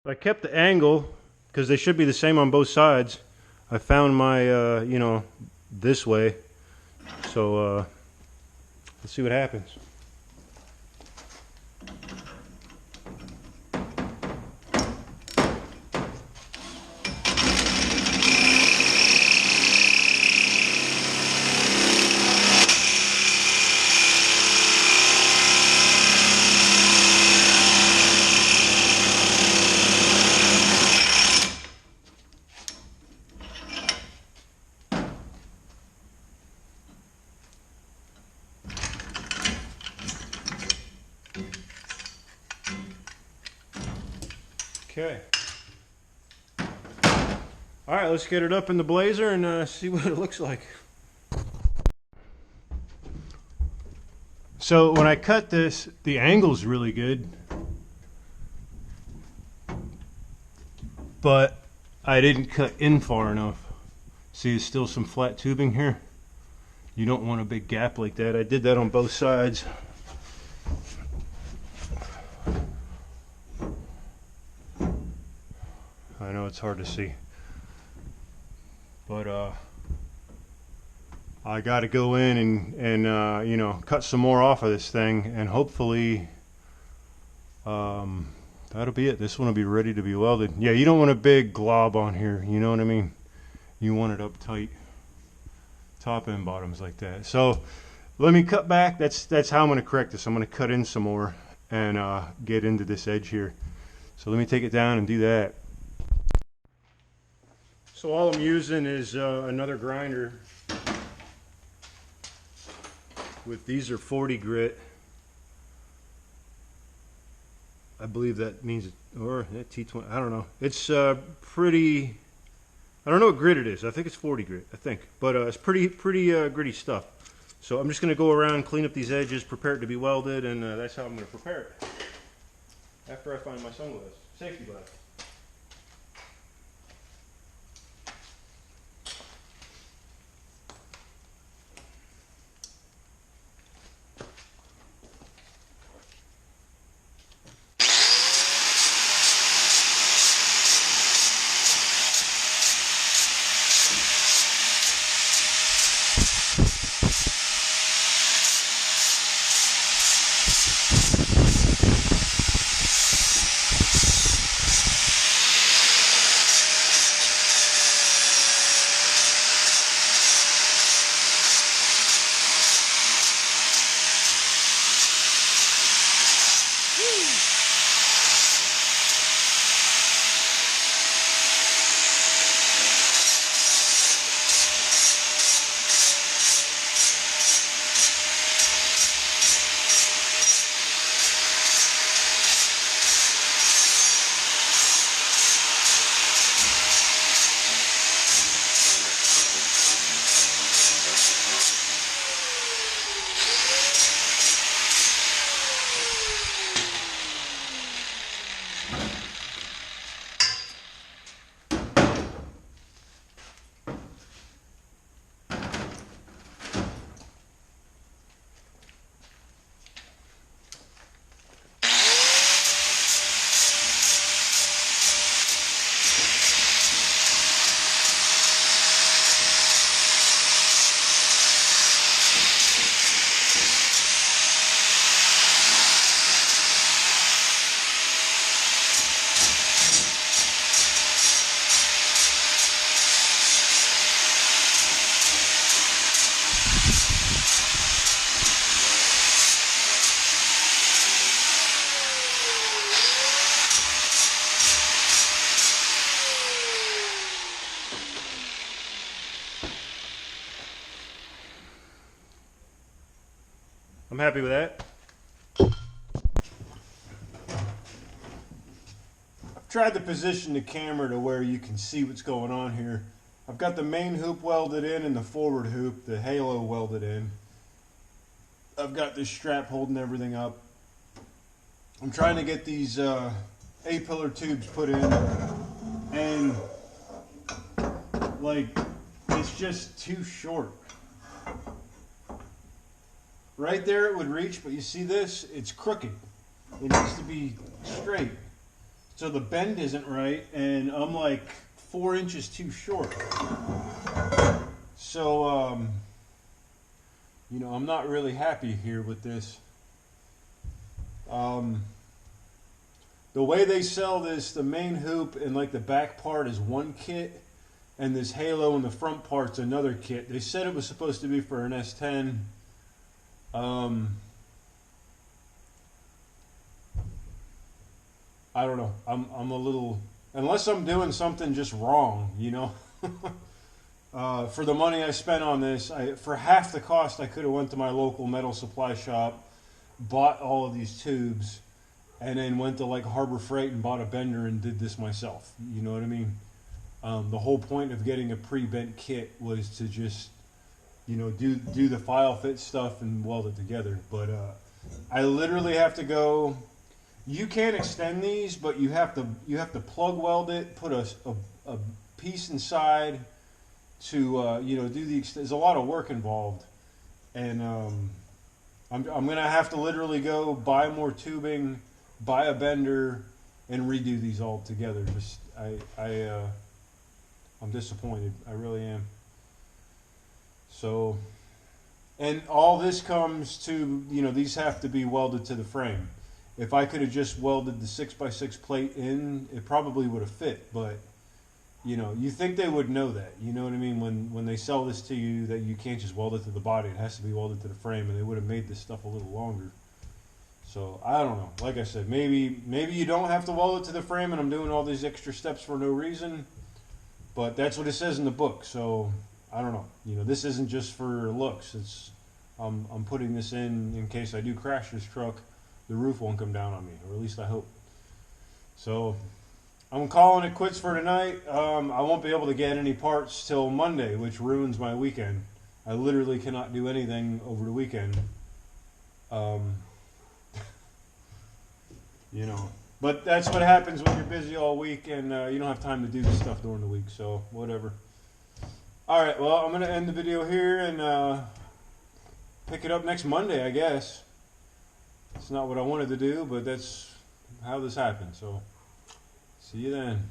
I kept the angle because they should be the same on both sides. I found my, you know, this way. So let's see what happens. Okay. All right, let's get it up in the blazer and see what it looks like. So when I cut this, the angle's really good, but I didn't cut in far enough. See, there's still some flat tubing here. You don't want a big gap like that. I did that on both sides. I know it's hard to see, but I got to go in and you know, cut some more off of this thing, and hopefully that'll be it. This one will be ready to be welded. Yeah, you don't want a big glob on here, you know what I mean? You want it up tight, top and bottoms like that. So let me cut back. That's how I'm going to correct this. I'm going to cut in some more and get into this edge here. So let me take it down and do that. So all I'm using is another grinder. With these are 40 grit. I believe that means, or T20, I don't know. It's pretty, I don't know what grit it is. I think it's 40 grit, I think. But it's pretty gritty stuff. So I'm just going to go around, clean up these edges, prepare it to be welded, and that's how I'm going to prepare it. After I find my sunglasses, safety glasses. I'm happy with that. I've tried to position the camera to where you can see what's going on here. I've got the main hoop welded in and the forward hoop, the halo welded in. I've got this strap holding everything up. I'm trying to get these A-pillar tubes put in, and like, it's just too short. Right there it would reach, but you see this? It's crooked. It needs to be straight. So the bend isn't right, and I'm like 4 inches too short. So, you know, I'm not really happy here with this. The way they sell this, the main hoop and like the back part is one kit, and this halo in the front part's another kit. They said it was supposed to be for an S10. I don't know. I'm a little, unless I'm doing something just wrong, you know. For the money I spent on this, for half the cost, I could have went to my local metal supply shop, bought all of these tubes, and then went to like Harbor Freight and bought a bender and did this myself. You know what I mean? The whole point of getting a pre-bent kit was to just, you know, do the file fit stuff and weld it together. But I literally have to go. You can extend these, but you have to plug weld it, put a piece inside to you know, do the. There's a lot of work involved, and I'm gonna have to literally go buy more tubing, buy a bender, and redo these all together. Just I'm disappointed. I really am. So, and all this comes to, you know, these have to be welded to the frame. If I could have just welded the 6x6 plate in, it probably would have fit. But, you know, you think they would know that. You know what I mean? When they sell this to you, that you can't just weld it to the body. It has to be welded to the frame, and they would have made this stuff a little longer. So, I don't know. Like I said, maybe you don't have to weld it to the frame, and I'm doing all these extra steps for no reason. But that's what it says in the book. So, I don't know. You know, this isn't just for looks. It's I'm putting this in case I do crash this truck. The roof won't come down on me, or at least I hope. So I'm calling it quits for tonight. I won't be able to get any parts till Monday, which ruins my weekend. I literally cannot do anything over the weekend. You know, but that's what happens when you're busy all week and you don't have time to do this stuff during the week. So whatever. All right, well, I'm going to end the video here and pick it up next Monday, I guess. It's not what I wanted to do, but that's how this happened. So, see you then.